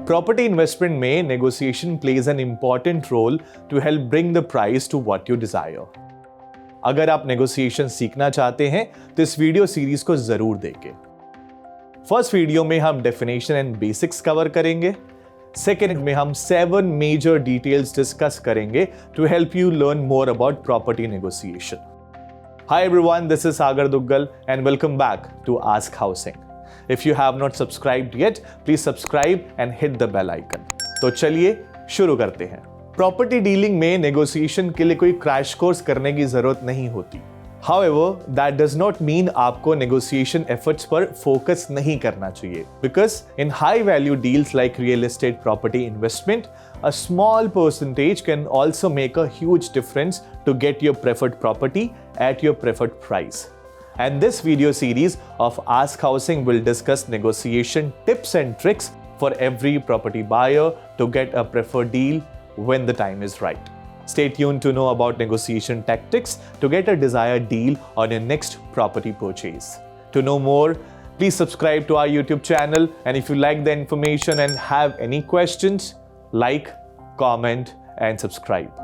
Property investment में negotiation plays an important role to help bring the price to what you desire. अगर आप negotiation सीखना चाहते हैं तो इस वीडियो सीरीज को जरूर देखें। फर्स्ट वीडियो में हम डेफिनेशन एंड बेसिक्स कवर करेंगे। सेकेंड में हम 7 मेजर डिटेल्स डिस्कस करेंगे to help you learn more about property negotiation. Hi everyone, this is Sagar Duggal and welcome back to Ask Housing. If you have not subscribed yet, please subscribe and hit the bell icon. तो चलिए शुरू करते हैं। Property dealing में negotiation के लिए कोई crash course करने की जरूरत नहीं होती। However, that does not mean आपको नेगोशिएशन एफर्ट्स पर फोकस नहीं करना चाहिए, because in high value deals like real estate property investment, a small percentage can also make a huge difference to get your preferred property at your preferred price. And this video series of Ask Housing will discuss negotiation tips and tricks for every property buyer to get a preferred deal when the time is right. Stay tuned to know about negotiation tactics to get a desired deal on your next property purchase. To know more, please subscribe to our YouTube channel, and if you like the information and have any questions, like, comment and subscribe.